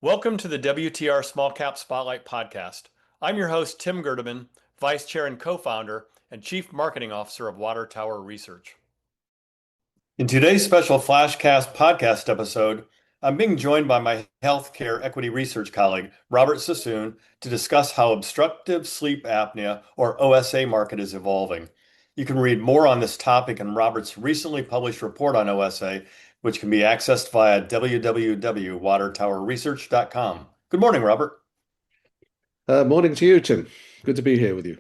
Welcome to the WTR Small Cap Spotlight podcast. I'm your host, Tim Gerdeman, Vice Chair and Co-founder and Chief Marketing Officer of Water Tower Research. In today's special Flashcast podcast episode, I'm being joined by my healthcare equity research colleague, Robert Sassoon, to discuss how obstructive sleep apnea, or OSA market, is evolving. You can read more on this topic in Robert's recently published report on OSA, which can be accessed via www.watertowerresearch.com. Good morning, Robert. Morning to you, Tim. Good to be here with you.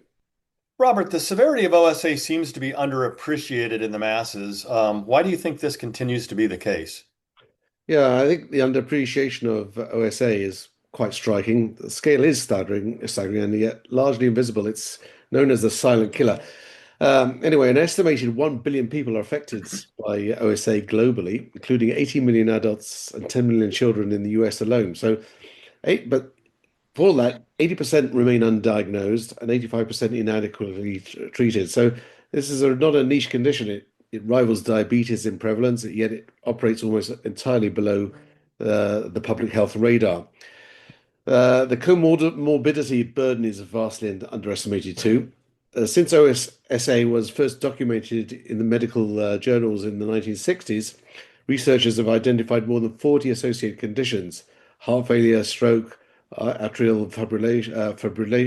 Robert, the severity of OSA seems to be underappreciated in the masses. Why do you think this continues to be the case? Yeah, I think the underappreciation of OSA is quite striking. The scale is staggering, and yet largely invisible. It's known as the silent killer. Anyway, an estimated 1 billion people are affected by OSA globally, including 80 million adults and 10 million children in the US alone. But for all that, 80% remain undiagnosed and 85% inadequately treated. So this is not a niche condition. It rivals diabetes in prevalence, yet it operates almost entirely below the public health radar. The comorbidity burden is vastly underestimated too. Since OSA was first documented in the medical journals in the 1960s, researchers have identified more than 40 associated conditions: heart failure, stroke, atrial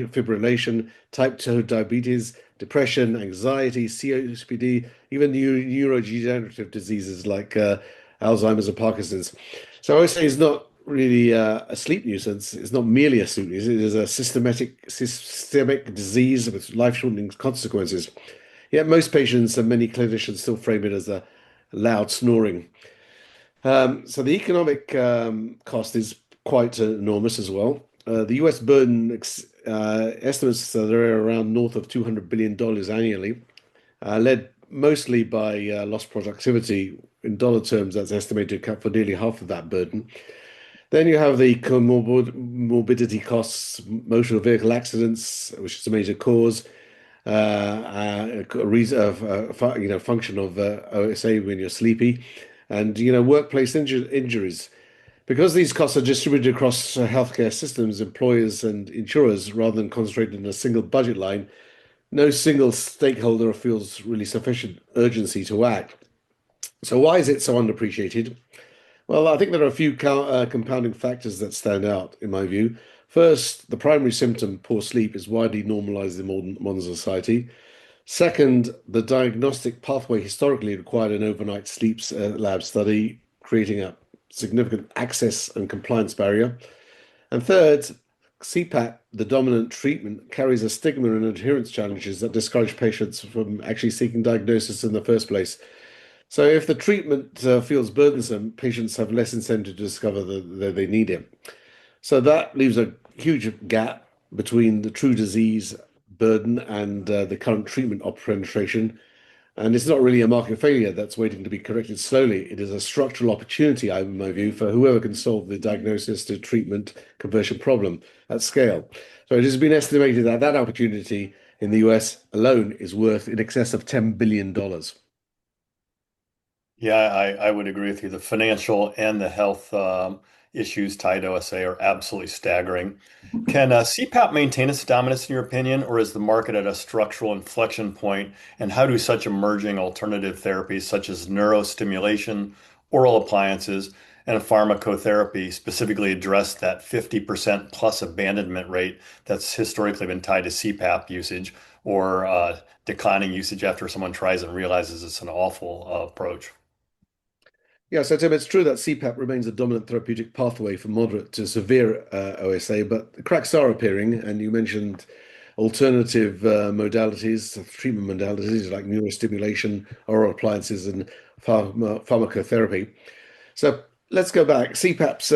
fibrillation, type 2 diabetes, depression, anxiety, COPD, even neurodegenerative diseases like Alzheimer's and Parkinson's. So OSA is not really a sleep nuisance. It's not merely a sleep nuisance. It is a systemic disease with life-shortening consequences. Yet most patients and many clinicians still frame it as a loud snoring. So the economic cost is quite enormous as well. The US burden estimates that there are around north of $200 billion annually, led mostly by lost productivity. In dollar terms, that's estimated to account for nearly half of that burden. Then you have the comorbidity costs, motor vehicle accidents, which is a major cause, a function of OSA when you're sleepy, and workplace injuries. Because these costs are distributed across healthcare systems, employers and insurers, rather than concentrated in a single budget line, no single stakeholder feels really sufficient urgency to act. So why is it so underappreciated? Well, I think there are a few compounding factors that stand out, in my view. First, the primary symptom, poor sleep, is widely normalized in modern society. Second, the diagnostic pathway historically required an overnight sleep lab study, creating a significant access and compliance barrier. And third, CPAP, the dominant treatment, carries a stigma and adherence challenges that discourage patients from actually seeking diagnosis in the first place. So if the treatment feels burdensome, patients have less incentive to discover that they need it. So that leaves a huge gap between the true disease burden and the current treatment penetration. And it's not really a market failure that's waiting to be corrected slowly. It is a structural opportunity, in my view, for whoever can solve the diagnosis to treatment conversion problem at scale. So it has been estimated that that opportunity in the US alone is worth in excess of $10 billion. Yeah, I would agree with you. The financial and the health issues tied to OSA are absolutely staggering. Can CPAP maintain its dominance in your opinion, or is the market at a structural inflection point? And how do such emerging alternative therapies such as neurostimulation, oral appliances, and pharmacotherapy specifically address that 50% plus abandonment rate that's historically been tied to CPAP usage or declining usage after someone tries and realizes it's an awful approach? Yeah, so Tim, it's true that CPAP remains a dominant therapeutic pathway for moderate to severe OSA, but the cracks are appearing, and you mentioned alternative modalities, treatment modalities like neurostimulation, oral appliances, and pharmacotherapy. So let's go back. CPAP's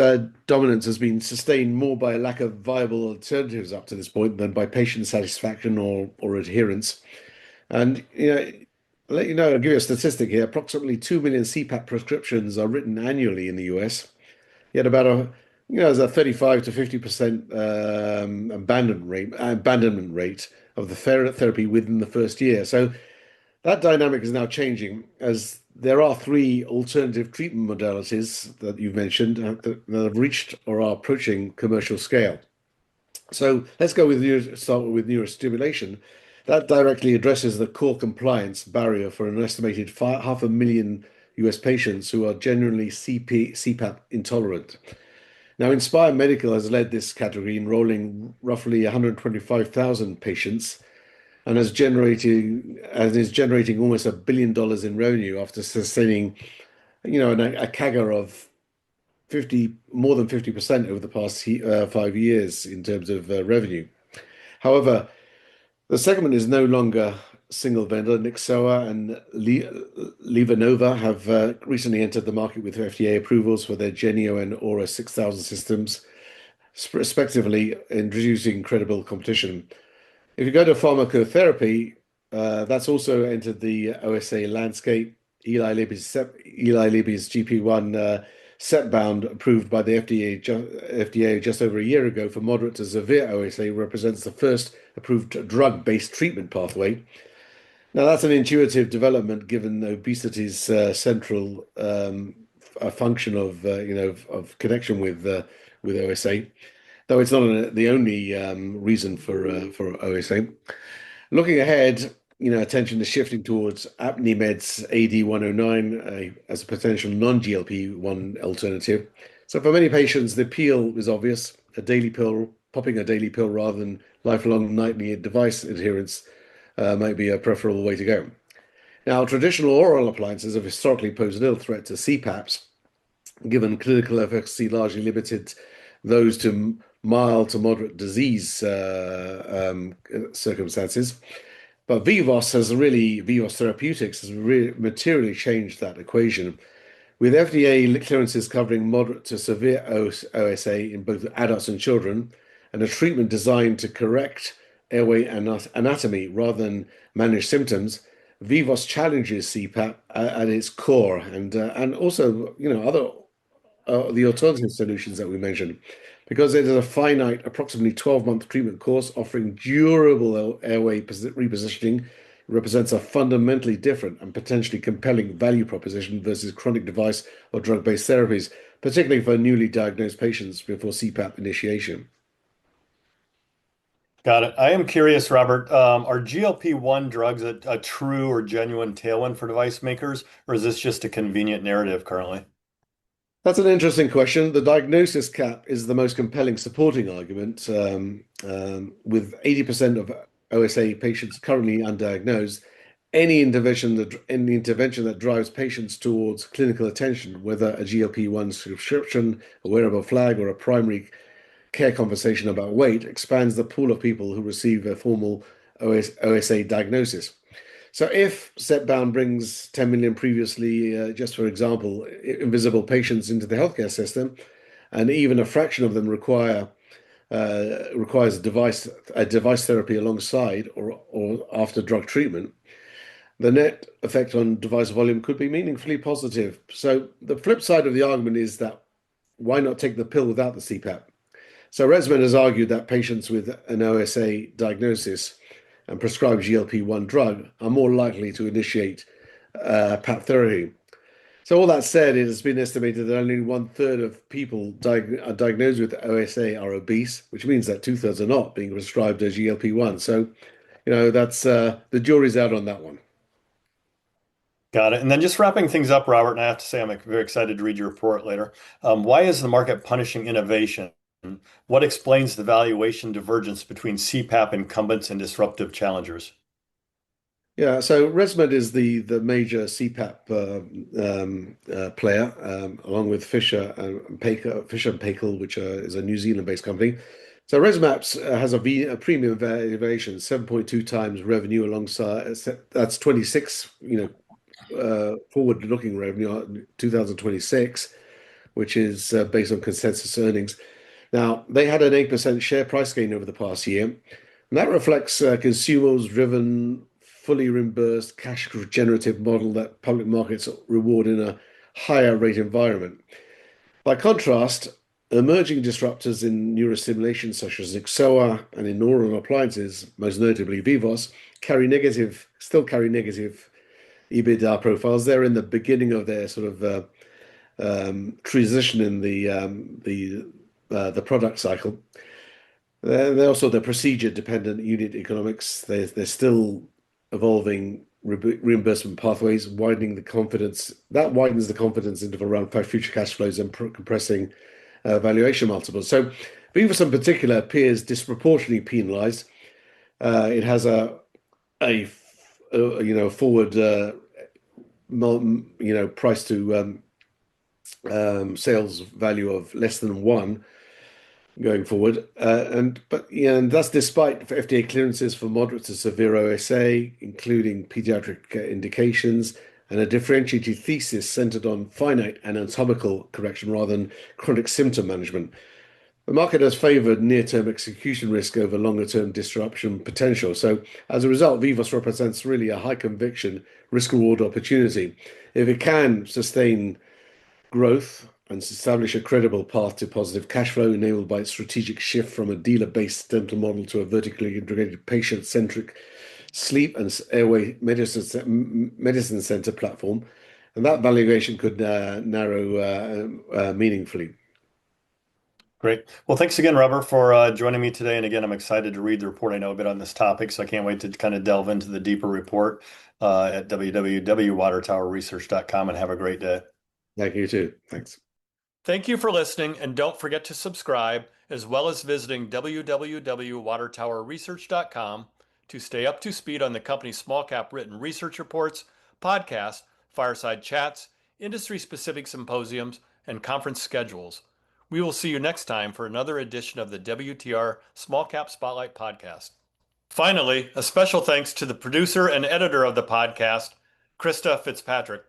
dominance has been sustained more by a lack of viable alternatives up to this point than by patient satisfaction or adherence. And I'll give you a statistic here. Approximately 2 million CPAP prescriptions are written annually in the US. Yet there's a 35 to 50% abandonment rate of the therapy within the first year. So That dynamic is now changing as there are three alternative treatment modalities that you've mentioned that have reached or are approaching commercial scale. So let's go with start with neurostimulation. That directly addresses the core compliance barrier for an estimated 500,000 US patients who are genuinely CPAP intolerant. Now, Inspire Medical has led this category, enrolling roughly 125,000 patients and is generating almost $1 billion in revenue after sustaining, a CAGR of 50 more than 50% over the past 5 years in terms of revenue. However, the segment is no longer single vendor. Nyxoah and LivaNova have recently entered the market with FDA approvals for their Genio and Aura 6000 systems, respectively, introducing credible competition. If you go to pharmacotherapy, that's also entered the OSA landscape. Eli Lilly's GP1 Zepbound, approved by the FDA just over a year ago for moderate to severe OSA, represents the first approved drug-based treatment pathway. Now, that's an intuitive development given obesity's central function of connection with OSA, though it's not the only reason for OSA. Looking ahead, attention is shifting towards Apnea AD109 as a potential non-GLP-1 alternative. So for many patients, the appeal is obvious. Popping a daily pill rather than lifelong nightly device adherence might be a preferable way to go. Now, traditional oral appliances have historically posed a little threat to CPAPs, given clinical efficacy largely limited those to mild to moderate disease circumstances. But Vivos Therapeutics has really materially changed that equation, with FDA clearances covering moderate to severe OSA in both adults and children, and a treatment designed to correct airway anatomy rather than manage symptoms. Vivos challenges CPAP at its core, and also other the alternative solutions that we mentioned, because it is a finite, approximately 12-month treatment course offering durable airway repositioning. It represents a fundamentally different and potentially compelling value proposition versus chronic device or drug-based therapies, particularly for newly diagnosed patients before CPAP initiation. Got it. I am curious, Robert, are GLP-1 drugs a true or genuine tailwind for device makers, or is this just a convenient narrative currently? That's an interesting question. The diagnosis cap is the most compelling supporting argument, with 80% of OSA patients currently undiagnosed. Any intervention that drives patients towards clinical attention, whether a GLP-1 subscription, a wearable flag, or a primary care conversation about weight, expands the pool of people who receive a formal OSA diagnosis. So if Zepbound brings 10 million previously, just for example, invisible patients into the healthcare system, and even a fraction of them requires a device therapy alongside or after drug treatment, the net effect on device volume could be meaningfully positive. So the flip side of the argument is that why not take the pill without the CPAP? So ResMed has argued that patients with an OSA diagnosis and prescribed GLP-1 drug are more likely to initiate PAP therapy. So all that said, it has been estimated that only 1/3 of people diagnosed with OSA are obese, which means that 2/3 are not being prescribed a GLP-1. So, that's the jury's out on that one. Got it. And then just wrapping things up, Robert, and I have to say I'm very excited to read your report later. Why is the market punishing innovation? What explains the valuation divergence between CPAP incumbents and disruptive challengers? Yeah, so ResMed is the major CPAP player, along with Fisher and Paykel, which is a New Zealand-based company. So ResMaps has a premium valuation, 7.2 times revenue alongside that's 26, forward-looking revenue, 2026, which is based on consensus earnings. Now, they had an 8% share price gain over the past year, and that reflects a consumer-driven, fully reimbursed, cash generative model that public markets reward in a higher rate environment. By contrast, emerging disruptors in neurostimulation, such as Nyxoah, and in oral appliances, most notably Vivos, still carry negative EBITDA profiles. They're in the beginning of their sort of transition in the product cycle. They're also the procedure-dependent unit economics. They're still evolving reimbursement pathways, widening the confidence. That widens the confidence interval around future cash flows and compressing valuation multiples. So Vivos in particular appears disproportionately penalized. It has a forward price to sales value of less than one going forward. And that's despite FDA clearances for moderate to severe OSA, including pediatric indications, and a differentiated thesis centered on finite anatomical correction rather than chronic symptom management. The market has favored near-term execution risk over longer-term disruption potential. So as a result, Vivos represents really a high conviction risk-reward opportunity. If it can sustain growth and establish a credible path to positive cash flow enabled by its strategic shift from a dealer-based dental model to a vertically integrated patient-centric sleep and airway medicine center platform, and that valuation could narrow meaningfully. Great. Well, thanks again, Robert, for joining me today. And again, I'm excited to read the report. I know a bit on this topic, so I can't wait to kind of delve into the deeper report at www.watertowerresearch.com, and have a great day. Thank you too. Thanks. Thank you for listening, and don't forget to subscribe, as well as visiting www.watertowerresearch.com to stay up to speed on the company's small cap written research reports, podcasts, fireside chats, industry-specific symposiums, and conference schedules. We will see you next time for another edition of the WTR Small Cap Spotlight podcast. Finally, a special thanks to the producer and editor of the podcast, Krista Fitzpatrick.